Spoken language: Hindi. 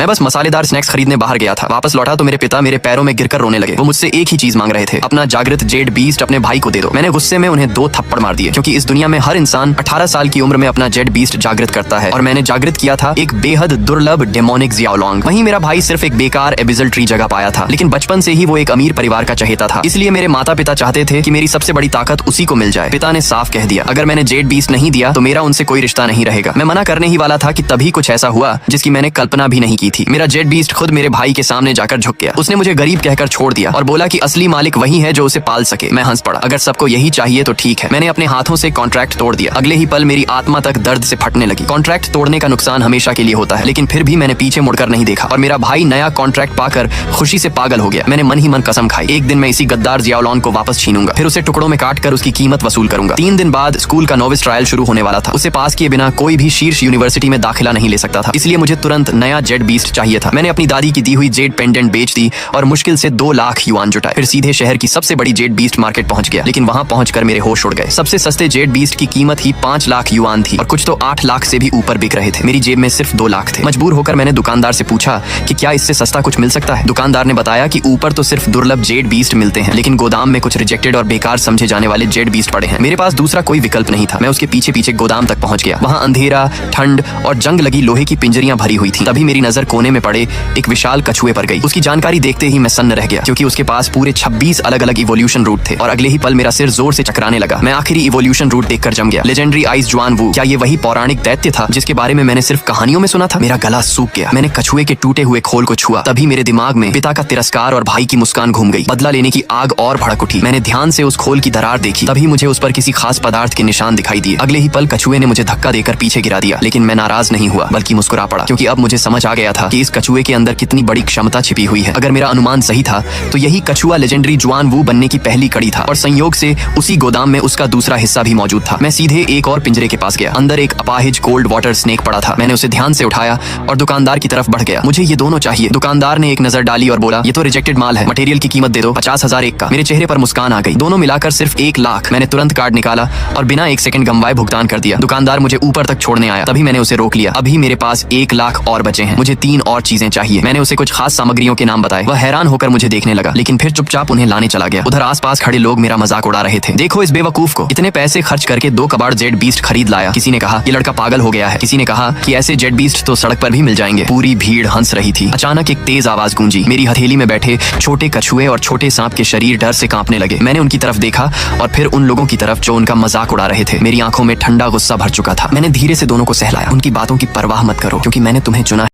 मैं बस मसालेदार स्नैक्स खरीदने बाहर गया था। वापस लौटा तो मेरे पिता मेरे पैरों में गिरकर रोने लगे। वो मुझसे एक ही चीज मांग रहे थे, अपना जागृत जेड बीस्ट अपने भाई को दे दो। मैंने गुस्से में उन्हें 2 थप्पड़ मार दिए, क्योंकि इस दुनिया में हर इंसान 18 साल की उम्र में अपना जेड बीस्ट जागृत करता है और मैंने जागृत किया था एक बेहद दुर्लभ डेमोनिक जियाओलोंग। वहीं मेरा भाई सिर्फ एक बेकार एबिजल ट्री जगह पाया था, लेकिन बचपन से ही वो एक अमीर परिवार का चहेता था। इसलिए मेरे माता पिता चाहते थे कि मेरी सबसे बड़ी ताकत उसी को मिल जाए। पिता ने साफ कह दिया, अगर मैंने जेड बीस्ट नहीं दिया तो मेरा उनसे कोई रिश्ता नहीं रहेगा। मैं मना करने ही वाला था कि तभी कुछ ऐसा हुआ जिसकी मैंने कल्पना भी नहीं की थी। मेरा जेड बीस्ट खुद मेरे भाई के सामने जाकर झुक गया। उसने मुझे गरीब कहकर छोड़ दिया और बोला कि असली मालिक वही है जो उसे पाल सके। मैं हंस पड़ा, अगर सबको यही चाहिए तो ठीक है। मैंने अपने हाथों से कॉन्ट्रैक्ट तोड़ दिया। अगले ही पल मेरी आत्मा तक दर्द से फटने लगी। कॉन्ट्रैक्ट तोड़ने का नुकसान हमेशा के लिए होता है, लेकिन फिर भी मैंने पीछे मुड़कर नहीं देखा और मेरा भाई नया कॉन्ट्रैक्ट पाकर खुशी से पागल हो गया। मैंने मन ही मन कसम खाई, एक दिन मैं इसी गद्दार जियाओलोंग को वापस छीनूंगा, फिर उसे टुकड़ों में काट कर उसकी कीमत वसूल करूंगा। 3 दिन बाद स्कूल का नोविस ट्रायल शुरू होने वाला था। उसे पास किए बिना कोई भी शीर्ष यूनिवर्सिटी में दाखिला नहीं ले सकता था, इसलिए मुझे तुरंत नया जेड बीस्ट चाहिए था। मैंने अपनी दादी की दी हुई जेड पेंडेंट बेच दी और मुश्किल से 2 लाख युआन जुटाए। फिर सीधे शहर की सबसे बड़ी जेड बीस्ट मार्केट पहुंच गया, लेकिन वहां पहुंचकर मेरे होश उड़ गए। सबसे सस्ते जेड बीस्ट की कीमत ही 5 लाख युआन थी और कुछ तो 8 लाख से भी ऊपर बिक रहे थे। मेरी जेब में सिर्फ 2 लाख थे। मजबूर होकर मैंने दुकानदार से पूछा कि क्या इससे सस्ता कुछ मिल सकता है। दुकानदार ने बताया कि ऊपर तो सिर्फ दुर्लभ जेड बीस्ट मिलते हैं, लेकिन गोदाम में कुछ रिजेक्टेड और बेकार समझे जाने वाले जेड बीस्ट पड़े हैं। मेरे पास दूसरा कोई विकल्प नहीं था। मैं उसके पीछे पीछे गोदाम तक पहुंच गया। वहां अंधेरा, ठंड और जंग लगी लोहे की पिंजरियां भरी हुई थी। तभी मेरी नजर कोने में पड़े एक विशाल कछुए पर गई। उसकी जानकारी देखते ही मैं सन्न रह गया, क्योंकि उसके पास पूरे 26 अलग अलग इवोल्यूशन रूट थे और अगले ही पल मेरा सिर जोर से चकराने लगा। मैं आखिरी इवोल्यूशन रूट देखकर जम गया। लेजेंडरी आइस जुआन वू। क्या ये वही पौराणिक दैत्य था जिसके बारे में मैंने सिर्फ कहानियों में सुना था? मेरा गला सूख गया। मैंने कछुए के टूटे हुए खोल को छुआ। तभी मेरे दिमाग में पिता का तिरस्कार और भाई की मुस्कान घूम गई। बदला लेने की आग और भड़क उठी। मैंने ध्यान से उस खोल की दरार देखी। तभी मुझे उस पर किसी खास पदार्थ के निशान दिखाई दिए। अगले ही पल कछुए ने मुझे धक्का देकर पीछे गिरा दिया, लेकिन मैं नाराज नहीं हुआ, बल्कि मुस्कुरा पड़ा, क्योंकि अब मुझे समझ आ गया था कि इस कछुए के अंदर कितनी बड़ी क्षमता छिपी हुई है। अगर मेरा अनुमान सही था तो यही कछुआ लेजेंडरी जुआन वू बनने की पहली कड़ी था और संयोग से उसी गोदाम में उसका दूसरा हिस्सा भी मौजूद था। मैं सीधे एक और पिंजरे के पास गया। अंदर एक अपाहिज कोल्ड वाटर स्नेक पड़ा था। मैंने उसे ध्यान से उठाया और दुकानदार की तरफ बढ़ गया। मुझे ये दोनों चाहिए। दुकानदार ने एक नजर डाली और बोला, ये तो रिजेक्टेड माल है, मटेरियल की कीमत दे दो, 50,000 एक का। मेरे चेहरे पर मुस्कान आ गई। दोनों मिलाकर सिर्फ 1 लाख। मैंने तुरंत कार्ड निकाला और बिना 1 सेकंड गंवाए भुगतान कर दिया। दुकानदार मुझे ऊपर तक छोड़ने आया। तभी मैंने उसे रोक लिया। अभी मेरे पास 1 लाख और बचे हैं। मुझे 3 और चीजें चाहिए। मैंने उसे कुछ खास सामग्रियों के नाम बताए। वह हैरान होकर मुझे देखने लगा, लेकिन फिर चुपचाप उन्हें लाने चला गया। उधर आसपास खड़े लोग मेरा मजाक उड़ा रहे थे। देखो इस बेवकूफ को, इतने पैसे खर्च करके 2 कबाड़ जेड बीस्ट खरीद लाया। किसी ने कहा ये लड़का पागल हो गया है। किसी ने कहा कि ऐसे जेड बीस्ट तो सड़क पर भी मिल जाएंगे। पूरी भीड़ हंस रही थी। अचानक एक तेज आवाज गूंजी। मेरी हथेली में बैठे छोटे कछुए और छोटे सांप के शरीर डर से कांपने लगे। मैंने उनकी तरफ देखा और फिर उन लोगों की तरफ जो उनका मजाक उड़ा रहे थे। मेरी आंखों में ठंडा गुस्सा भर चुका था। मैंने धीरे से दोनों को सहलाया। उनकी बातों की परवाह मत करो, क्योंकि मैंने तुम्हें चुना है।